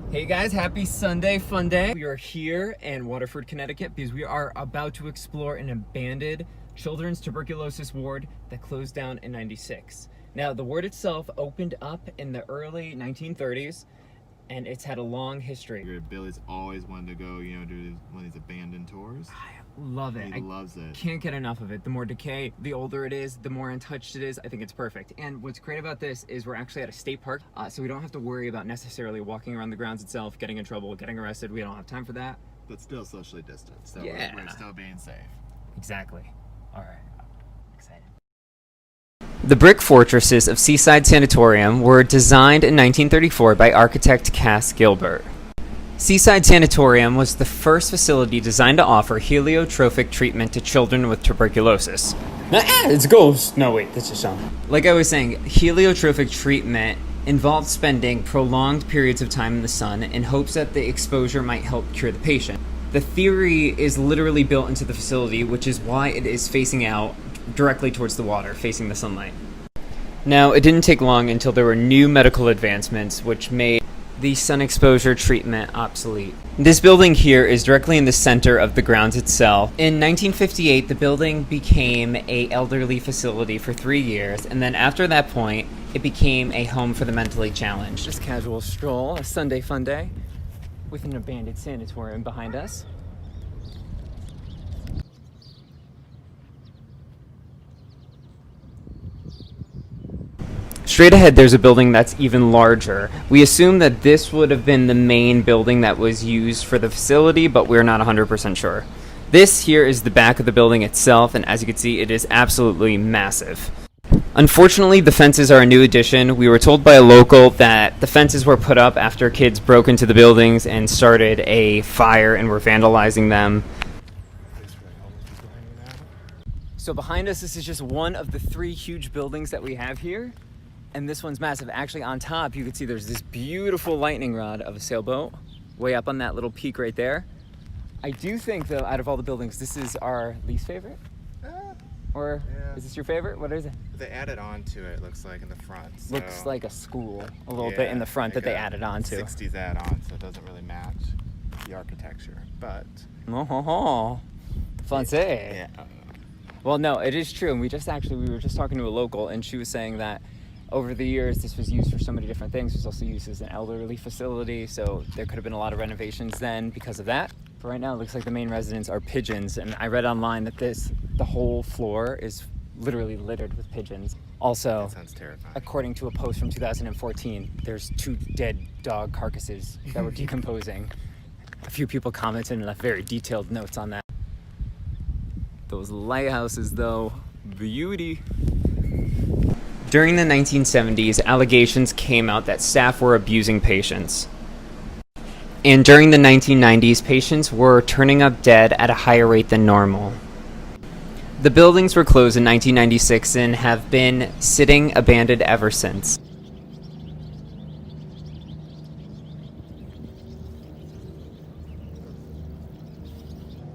Hey guys, happy Sunday, fun day. We are here in Waterford, Connecticut because we are about to explore an abandoned children's tuberculosis ward that closed down in '96. Now, the ward itself opened up in the early 1930s and it's had a long history. Billy's always wanted to go, do one of these abandoned tours. I love it. He loves it. Can't get enough of it. The more decay, the older it is, the more untouched it is. I think it's perfect. And what's great about this is we're actually at a state park, so we don't have to worry about necessarily walking around the grounds itself, getting in trouble, getting arrested. We don't have time for that. But still socially distanced, so yeah, we're still being safe. Exactly. All right. Excited. The brick fortresses of Seaside Sanatorium were designed in 1934 by architect Cass Gilbert. Seaside Sanatorium was the first facility designed to offer heliotropic treatment to children with tuberculosis. It's a ghost. No, wait, that's just Sean. Like I was saying, heliotropic treatment involved spending prolonged periods of time in the sun in hopes that the exposure might help cure the patient. The theory is literally built into the facility, which is why it is facing out directly towards the water, facing the sunlight. Now, it didn't take long until there were new medical advancements which made the sun exposure treatment obsolete. This building here is directly in the center of the grounds itself. In 1958, the building became an elderly facility for 3 years, and then after that point, it became a home for the mentally challenged. Just casual stroll, a Sunday fun day, with an abandoned sanatorium behind us. Straight ahead, there's a building that's even larger. We assume that this would have been the main building that was used for the facility, but we're not 100% sure. This here is the back of the building itself, and as you can see, it is absolutely massive. Unfortunately, the fences are a new addition. We were told by a local that the fences were put up after kids broke into the buildings and started a fire and were vandalizing them. So behind us, this is just one of the 3 huge buildings that we have here. And this one's massive. Actually, on top, you can see there's this beautiful lightning rod of a sailboat way up on that little peak right there. I do think, though, out of all the buildings, this is our least favorite. Or is this your favorite? What is it? They added on to it, looks like, in the front. So Looks like a school a little bit in the front like that they added on to. 60s add-on, so it doesn't really match the architecture, but... Oh, fancy. Yeah. Well, no, it is true. And we were just talking to a local, and she was saying that over the years, this was used for so many different things. It was also used as an elderly facility, so there could have been a lot of renovations then because of that. But right now, it looks like the main residents are pigeons, and I read online that the whole floor is literally littered with pigeons. Also, That sounds terrifying. according to a post from 2014, there's 2 dead dog carcasses that were decomposing. A few people commented and left very detailed notes on that. Those lighthouses, though, beauty. During the 1970s, allegations came out that staff were abusing patients. And during the 1990s, patients were turning up dead at a higher rate than normal. The buildings were closed in 1996 and have been sitting abandoned ever since.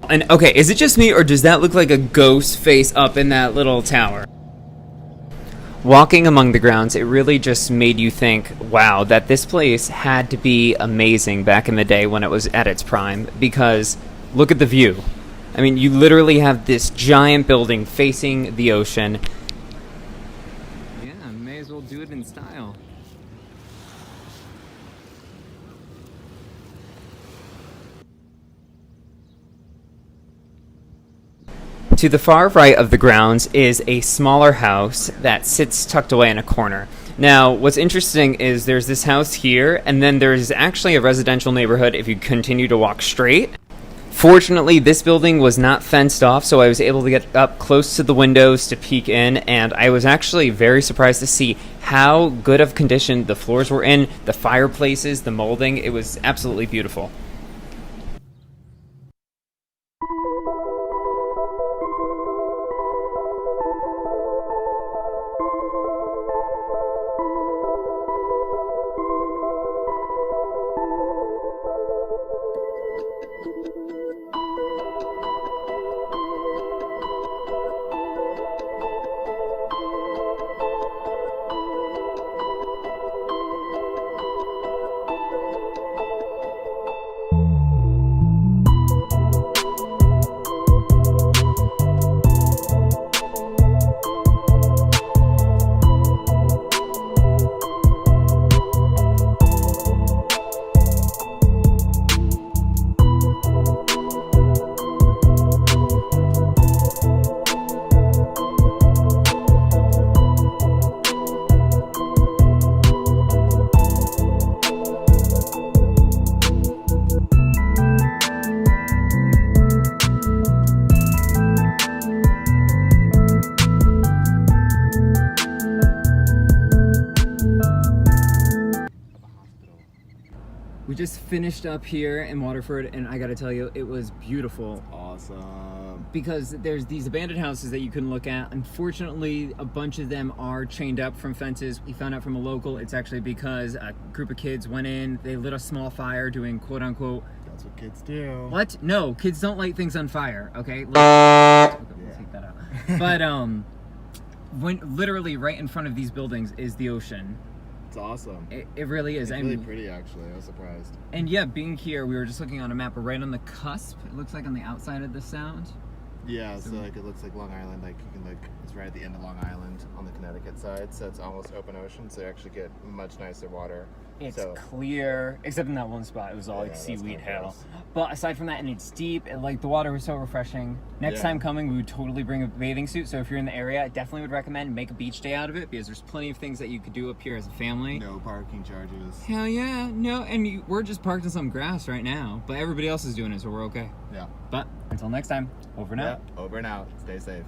And okay, is it just me or does that look like a ghost face up in that little tower? Walking among the grounds, it really just made you think, wow, that this place had to be amazing back in the day when it was at its prime, because look at the view. I mean, you literally have this giant building facing the ocean. Yeah, may as well do it in style. To the far right of the grounds is a smaller house that sits tucked away in a corner. Now, what's interesting is there's this house here, and then there's actually a residential neighborhood if you continue to walk straight. Fortunately, this building was not fenced off, so I was able to get up close to the windows to peek in, and I was actually very surprised to see how good of condition the floors were in, the fireplaces, the molding. It was absolutely beautiful. We just finished up here in Waterford, and I gotta tell you, it was beautiful. Awesome. Because there's these abandoned houses that you can look at. Unfortunately, a bunch of them are chained up from fences. We found out from a local, it's actually because a group of kids went in, they lit a small fire doing quote-unquote... That's what kids do. What? No, kids don't light things on fire, okay? Okay, we'll take that out. But, when literally right in front of these buildings is the ocean. It's awesome. It really is. It's really pretty, actually. I was surprised. And yeah, being here, we were just looking on a map, but right on the cusp, it looks like on the outside of the sound. Yeah, so like it looks like Long Island, like you can like, it's right at the end of Long Island on the Connecticut side, so it's almost open ocean, so you actually get much nicer water. It's so, clear, except in that one spot, it was all like that's seaweed kinda hail. gross. But aside from that, and it's deep, and like the water was so refreshing. Next time coming, we would totally bring a bathing suit, so if you're in the area, I definitely would recommend make a beach day out of it, because there's plenty of things that you could do up here as a family. No parking charges. Hell yeah, no, and we're just parked in some grass right now, but everybody else is doing it, so we're okay. Yeah. But until next time, over and out. Yeah, over and out. Stay safe.